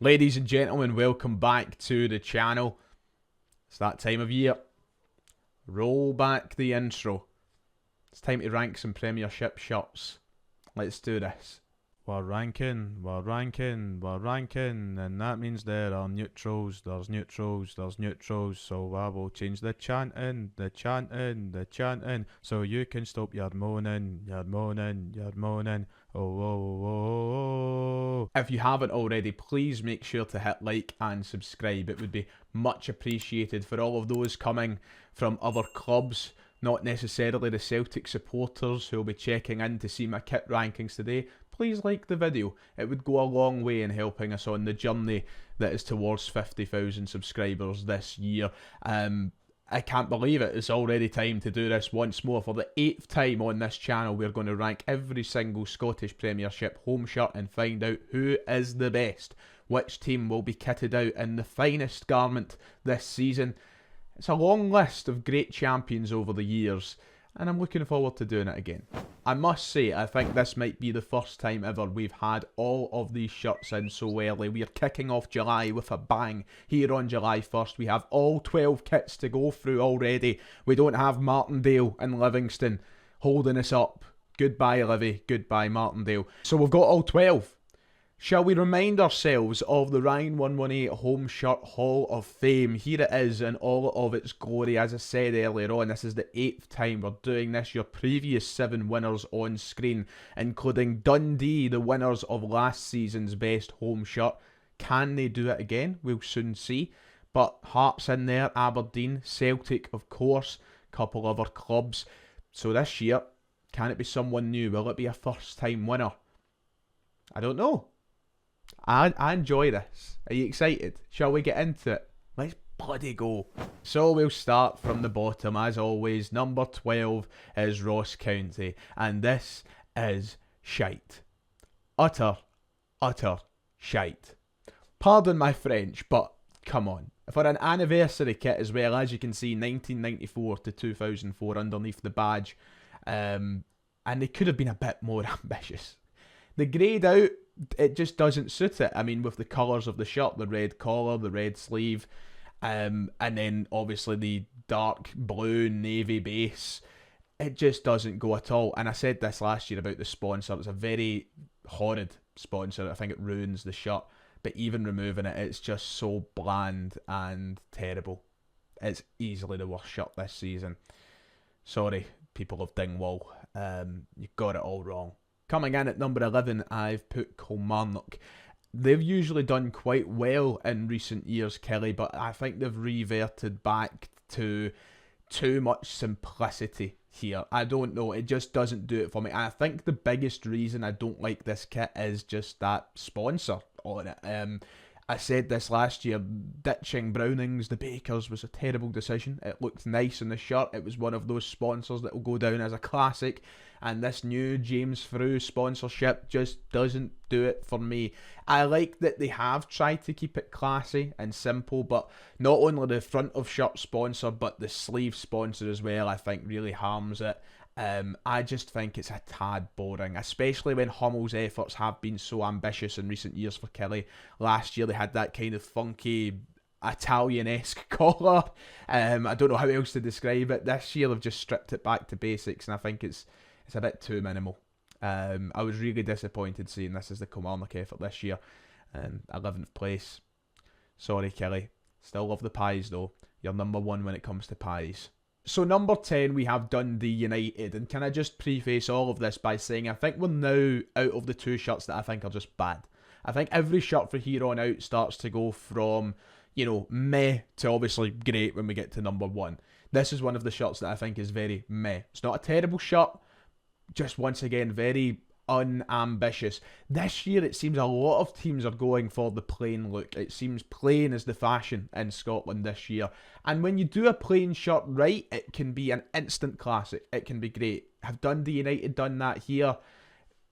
Ladies and gentlemen, welcome back to the channel. It's that time of year. Roll back the intro. It's time to rank some Premiership shirts. Let's do this. We're ranking, and that means there are neutrals, there's neutrals, so I will change the chanting, so you can stop your moaning. Oh. If you haven't already, please make sure to hit like and subscribe. It would be much appreciated for all of those coming from other clubs, not necessarily the Celtic supporters who will be checking in to see my kit rankings today. Please like the video. It would go a long way in helping us on the journey that is towards 50,000 subscribers this year. I can't believe it. It's already time to do this once more. For the 8th time on this channel, we're going to rank every single Scottish Premiership home shirt and find out who is the best. Which team will be kitted out in the finest garment this season. It's a long list of great champions over the years, and I'm looking forward to doing it again. I must say, I think this might be the first time ever we've had all of these shirts in so early. We are kicking off July with a bang. Here on July 1st, we have all 12 kits to go through already. We don't have Martindale and Livingston holding us up. Goodbye, Livy. Goodbye, Martindale. So we've got all 12. Shall we remind ourselves of the Ryan 118 Home Shirt Hall of Fame? Here it is in all of its glory. As I said earlier on, this is the 8th time we're doing this. Your previous 7 winners on screen, including Dundee, the winners of last season's best home shirt. Can they do it again? We'll soon see. But Hearts in there, Aberdeen, Celtic, of course, a couple other clubs. So this year, can it be someone new? Will it be a first-time winner? I don't know. I enjoy this. Are you excited? Shall we get into it? Let's bloody go. So we'll start from the bottom as always. Number 12 is Ross County, and this is shite. Utter shite. Pardon my French, but come on. For an anniversary kit as well, as you can see, 1994 to 2004 underneath the badge, and they could have been a bit more ambitious. The greyed out, it just doesn't suit it. I mean, with the colours of the shirt, the red collar, the red sleeve, and then obviously the dark blue navy base, it just doesn't go at all. And I said this last year about the sponsor. It's a very horrid sponsor. I think it ruins the shirt. But even removing it, it's just so bland and terrible. It's easily the worst shirt this season. Sorry, people of Dingwall. You got it all wrong. Coming in at number 11, I've put Kilmarnock. They've usually done quite well in recent years, Kelly, but I think they've reverted back to too much simplicity here. I don't know, it just doesn't do it for me. I think the biggest reason I don't like this kit is just that sponsor on it. I said this last year, ditching Brownings, the Bakers, was a terrible decision. It looked nice in the shirt. It was one of those sponsors that will go down as a classic. And this new James Frew sponsorship just doesn't do it for me. I like that they have tried to keep it classy and simple, but not only the front of shirt sponsor, but the sleeve sponsor as well, I think really harms it. I just think it's a tad boring, especially when Hummel's efforts have been so ambitious in recent years for Kelly. Last year they had that kind of funky Italian-esque collar. I don't know how else to describe it. This year they've just stripped it back to basics, and I think it's a bit too minimal. I was really disappointed seeing this as the Kilmarnock effort this year. 11th place. Sorry, Kelly. Still love the pies, though. You're number 1 when it comes to pies. So number 10, we have Dundee United. And can I just preface all of this by saying I think we're now out of the 2 shirts that I think are just bad. I think every shirt from here on out starts to go from, you know, meh to obviously great when we get to number 1. This is one of the shirts that I think is very meh. It's not a terrible shirt. Just once again, very unambitious. This year, it seems a lot of teams are going for the plain look. It seems plain is the fashion in Scotland this year. And when you do a plain shirt right, it can be an instant classic. It can be great. Have Dundee United done that here?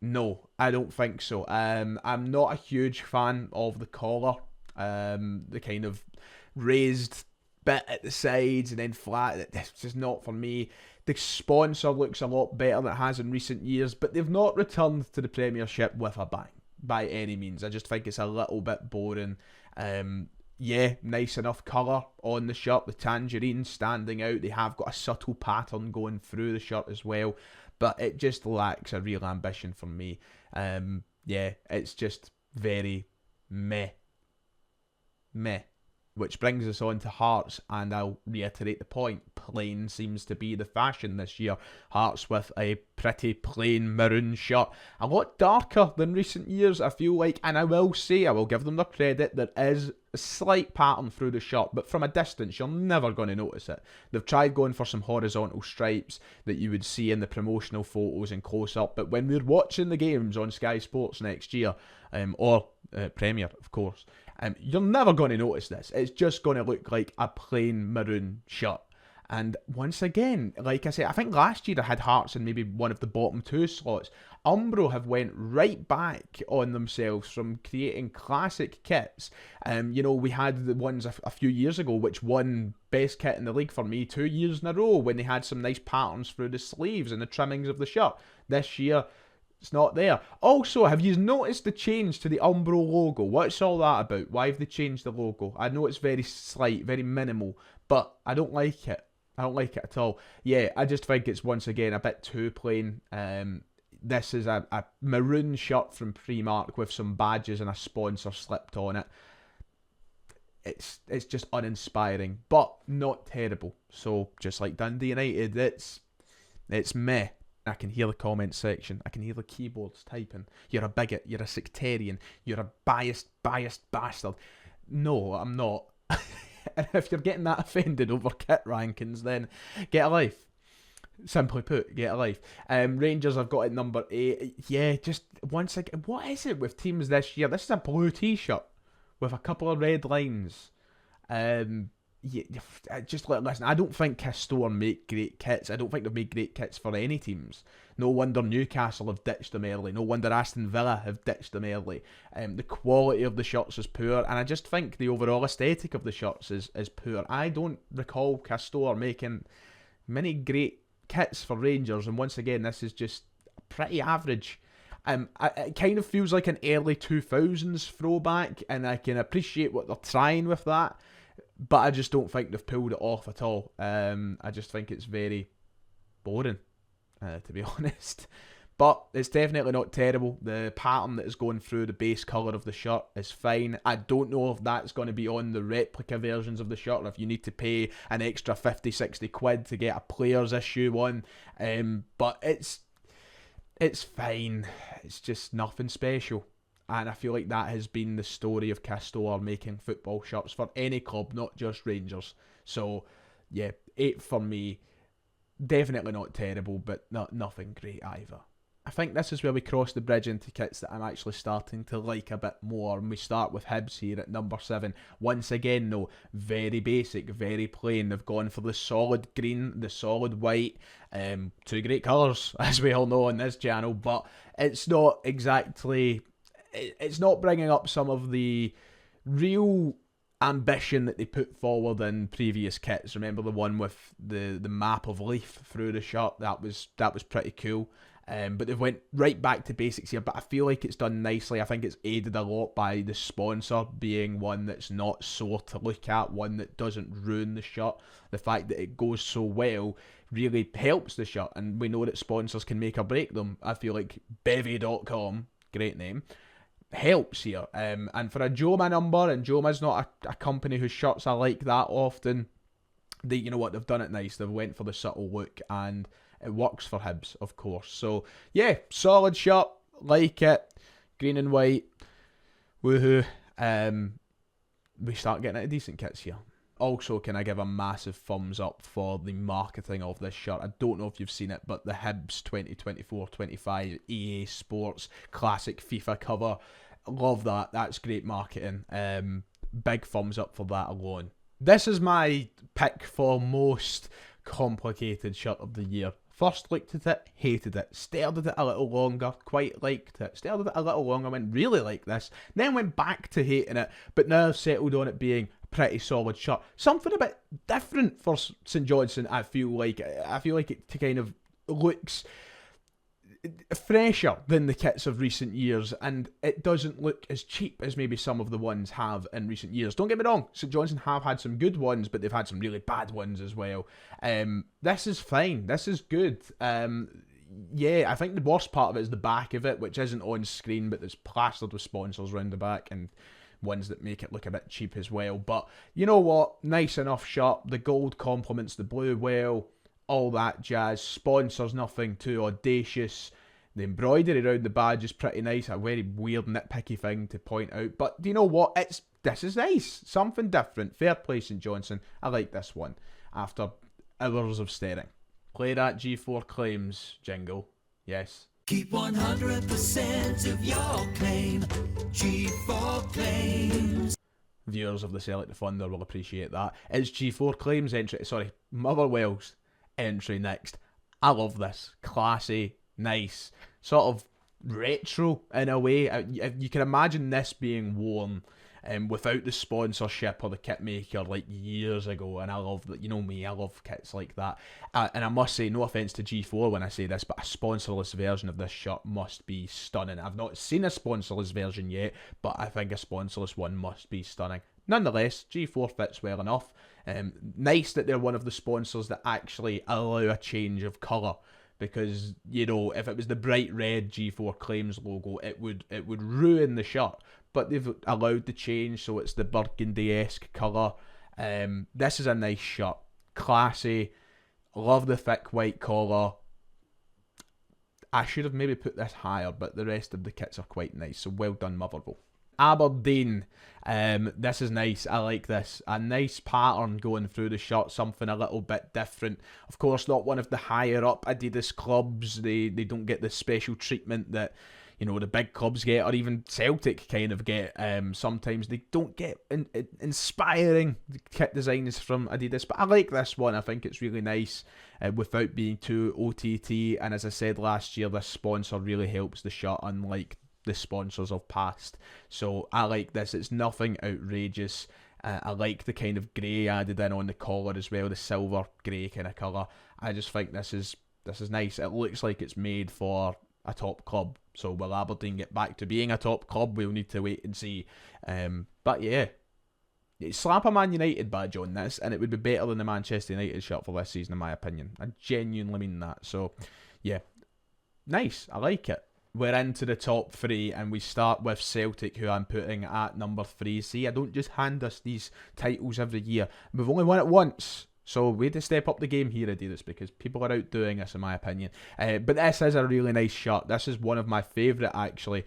No, I don't think so. I'm not a huge fan of the collar. The kind of raised bit at the sides and then flat. It's just not for me. The sponsor looks a lot better than it has in recent years, but they've not returned to the Premiership with a bang. by any means. I just think it's a little bit boring. Yeah, nice enough colour on the shirt, the tangerine standing out. They have got a subtle pattern going through the shirt as well, but it just lacks a real ambition for me. Yeah, it's just very meh. Which brings us on to Hearts, and I'll reiterate the point. Plain seems to be the fashion this year. Hearts with a pretty plain maroon shirt. A lot darker than recent years, I feel like, and I will say, I will give them the credit, there is a slight pattern through the shirt, but from a distance, you're never going to notice it. They've tried going for some horizontal stripes that you would see in the promotional photos and close-up, but when we're watching the games on Sky Sports next year, or Premier, of course, you're never going to notice this. It's just going to look like a plain maroon shirt. And once again, like I said, I think last year I had Hearts in maybe one of the bottom 2 slots. Umbro have went right back on themselves from creating classic kits. We had the ones a few years ago which won best kit in the league for me 2 years in a row when they had some nice patterns through the sleeves and the trimmings of the shirt. This year, it's not there. Also, have you noticed the change to the Umbro logo? What's all that about? Why have they changed the logo? I know it's very slight, very minimal, but I don't like it. I don't like it at all. Yeah, I just think it's once again a bit too plain. This is a maroon shirt from Premiership with some badges and a sponsor slipped on it. It's just uninspiring, but not terrible. So just like Dundee United, it's meh. I can hear the comment section. I can hear the keyboards typing. You're a bigot. You're a sectarian. You're a biased bastard. No, I'm not. And if you're getting that offended over kit rankings, then get a life. Simply put, get a life. Rangers have got at number 8. Yeah, just once again, what is it with teams this year? This is a blue t-shirt with a couple of red lines. Listen, I don't think Castore make great kits. I don't think they've made great kits for any teams. No wonder Newcastle have ditched them early. No wonder Aston Villa have ditched them early. The quality of the shirts is poor, and I just think the overall aesthetic of the shirts is poor. I don't recall Castore making many great kits for Rangers, and once again, this is just pretty average. It kind of feels like an early 2000s throwback, and I can appreciate what they're trying with that. But I just don't think they've pulled it off at all. I just think it's very boring, to be honest. But it's definitely not terrible. The pattern that is going through the base colour of the shirt is fine. I don't know if that's going to be on the replica versions of the shirt, or if you need to pay an extra 50, 60 quid to get a player's issue one. But it's fine. It's just nothing special. And I feel like that has been the story of Castore making football shirts for any club, not just Rangers. So, yeah, 8 for me. Definitely not terrible, but nothing great either. I think this is where we cross the bridge into kits that I'm actually starting to like a bit more. And we start with Hibs here at number 7. Once again, though, very basic, very plain. They've gone for the solid green, the solid white. 2 great colours, as we all know on this channel. But it's not exactly... It's not bringing up some of the real ambition that they put forward in previous kits. Remember the one with the map of Leaf through the shirt? That was pretty cool. But they've went right back to basics here. But I feel like it's done nicely. I think it's aided a lot by the sponsor being one that's not sore to look at, one that doesn't ruin the shirt. The fact that it goes so well really helps the shirt. And we know that sponsors can make or break them. I feel like Bevy.com, great name, helps here. And for a Joma number, and Joma's not a company whose shirts I like that often, they've done it nice. They've went for the subtle look, and it works for Hibs, of course. So yeah, solid shirt, like it, green and white, woohoo. We start getting into decent kits here. Also, can I give a massive thumbs up for the marketing of this shirt? I don't know if you've seen it, but the Hibs 2024-25 EA Sports Classic FIFA cover. Love that. That's great marketing. Big thumbs up for that alone. This is my pick for most complicated shirt of the year. First looked at it, hated it, stared at it a little longer, quite liked it, stared at it a little longer, went really like this, then went back to hating it, but now settled on it being pretty solid shirt. Something a bit different for St Johnstone, I feel like. I feel like it kind of looks fresher than the kits of recent years, and it doesn't look as cheap as maybe some of the ones have in recent years. Don't get me wrong, St Johnstone have had some good ones, but they've had some really bad ones as well. This is fine. This is good. Yeah, I think the worst part of it is the back of it, which isn't on screen, but it's plastered with sponsors around the back and ones that make it look a bit cheap as well. But you know what? Nice enough shirt. The gold complements the blue well. All that jazz. Sponsors, nothing too audacious. The embroidery around the badge is pretty nice. A very weird nitpicky thing to point out. But do you know what? This is nice. Something different. Fair play, St Johnstone. I like this one. After hours of staring. Play that G4 claims jingle. Yes. Keep 100% of your claim. G4 claims. Viewers of the Celtic the Thunder will appreciate that. It's G4 claims entry. Sorry, Motherwell's entry next. I love this. Classy, nice, sort of retro in a way. You can imagine this being worn without the sponsorship or the kit maker like years ago, and I love that. You know me, I love kits like that. And I must say, no offense to G4 when I say this, but a sponsorless version of this shirt must be stunning. I've not seen a sponsorless version yet, but I think a sponsorless one must be stunning. Nonetheless, G4 fits well enough. Nice that they're one of the sponsors that actually allow a change of colour, because, you know, if it was the bright red G4 Claims logo, it would ruin the shirt. But they've allowed the change, so it's the burgundy-esque colour. This is a nice shirt. Classy. Love the thick white collar. I should have maybe put this higher, but the rest of the kits are quite nice, so well done, Motherwell. Aberdeen. This is nice. I like this. A nice pattern going through the shirt, something a little bit different. Of course, not one of the higher up Adidas clubs. They don't get the special treatment that, you know, the big clubs get, or even Celtic kind of get. Sometimes they don't get inspiring kit designs from Adidas, but I like this one. I think it's really nice without being too OTT. And as I said last year, this sponsor really helps the shirt, unlike the sponsors of past. So I like this. It's nothing outrageous. I like the kind of grey added in on the collar as well, the silver grey kind of colour. I just think this is nice. It looks like it's made for a top club. So will Aberdeen get back to being a top club? We'll need to wait and see. But yeah, slap a Man United badge on this and it would be better than the Manchester United shirt for this season, in my opinion. I genuinely mean that. So yeah, nice. I like it. We're into the top three, and we start with Celtic, who I'm putting at number 3. See, I don't just hand us these titles every year. We've only won it once, so we had to step up the game here, Adidas, because people are outdoing us, in my opinion. But this is a really nice shirt. This is one of my favourite, actually,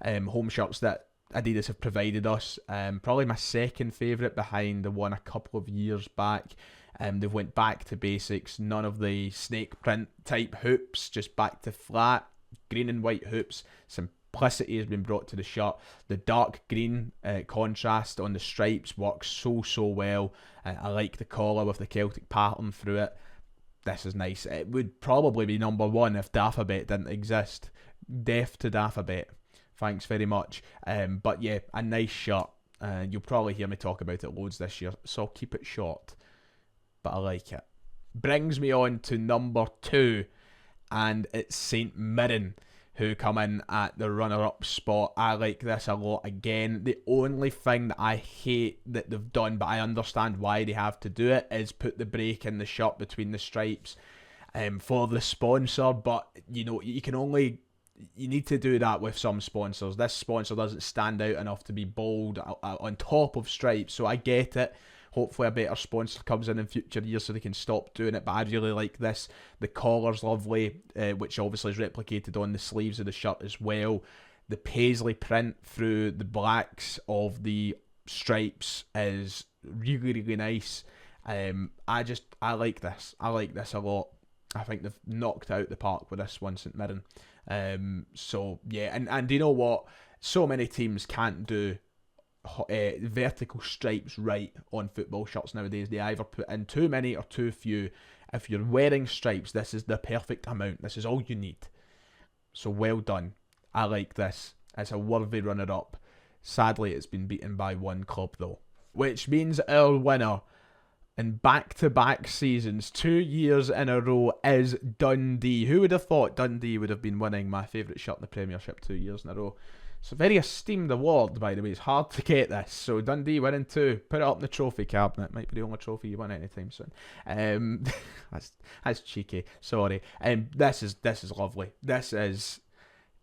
home shirts that Adidas have provided us. Probably my second favourite, behind the one a couple of years back. They've went back to basics. None of the snake print type hoops, just back to flat green and white hoops. Simplicity has been brought to the shirt. The dark green contrast on the stripes works so well. I like the collar with the Celtic pattern through it. This is nice. It would probably be number 1 if Dafabet didn't exist. Death to Dafabet. Thanks very much. But yeah, a nice shirt. You'll probably hear me talk about it loads this year, so I'll keep it short. But I like it. Brings me on to number 2. And it's St Mirren, who come in at the runner-up spot. I like this a lot again. The only thing that I hate that they've done, but I understand why they have to do it, is put the break in the shirt between the stripes for the sponsor. But, you know, you need to do that with some sponsors. This sponsor doesn't stand out enough to be bold on top of stripes, so I get it. Hopefully a better sponsor comes in future years so they can stop doing it, but I really like this. The collar's lovely, which obviously is replicated on the sleeves of the shirt as well. The paisley print through the blacks of stripes is really nice. I like this. I like this a lot. I think they've knocked out the park with this one, St Mirren. So yeah, and you know what? So many teams can't do vertical stripes right on football shirts nowadays. They either put in too many or too few. If you're wearing stripes, this is the perfect amount. This is all you need. So well done. I like this. It's a worthy runner-up. Sadly, it's been beaten by one club though, which means our winner in back-to-back seasons, 2 years in a row, is Dundee. Who would have thought Dundee would have been winning my favourite shirt in the Premiership 2 years in a row? It's a very esteemed award, by the way. It's hard to get this. So Dundee winning 2. Put it up in the trophy cabinet. Might be the only trophy you win anytime soon. That's cheeky. Sorry. This is lovely. This is...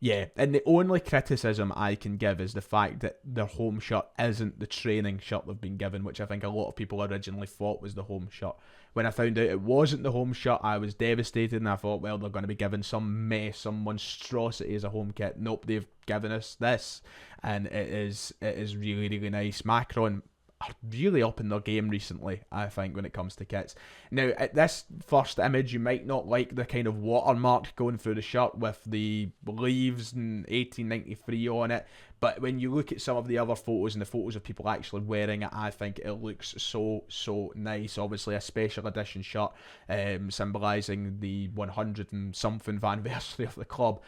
Yeah, and the only criticism I can give is the fact that their home shirt isn't the training shirt they've been given, which I think a lot of people originally thought was the home shirt. When I found out it wasn't the home shirt, I was devastated, and I thought, well, they're going to be given some mess, some monstrosity as a home kit. Nope, they've given us this, and it is really, really nice. Macron are really up in their game recently, I think, when it comes to kits. Now, at this first image, you might not like the kind of watermark going through the shirt with the leaves and 1893 on it, but when you look at some of the other photos and the photos of people actually wearing it, I think it looks so nice. Obviously a special edition shirt symbolising the 100 and something anniversary of the club.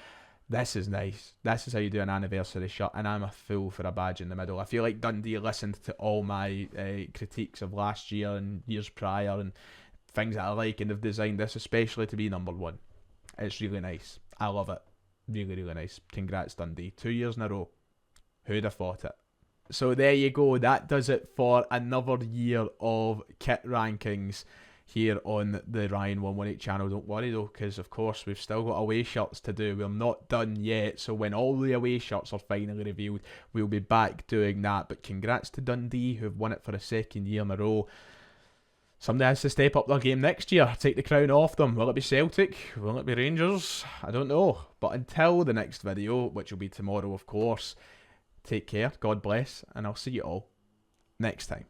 This is nice. This is how you do an anniversary shirt, and I'm a fool for a badge in the middle. I feel like Dundee listened to all my critiques of last year and years prior and things that I like, and have designed this especially to be number 1. It's really nice. I love it. Really, really nice. Congrats, Dundee. 2 years in a row. Who'd have thought it? So there you go. That does it for another year of kit rankings here on the Ryan 118 channel. Don't worry though, because of course we've still got away shirts to do. We're not done yet, so when all the away shirts are finally revealed, we'll be back doing that. But congrats to Dundee, who've won it for a second year in a row. Somebody has to step up their game next year, take the crown off them. Will it be Celtic? Will it be Rangers? I don't know. But until the next video, which will be tomorrow of course, take care, God bless, and I'll see you all next time.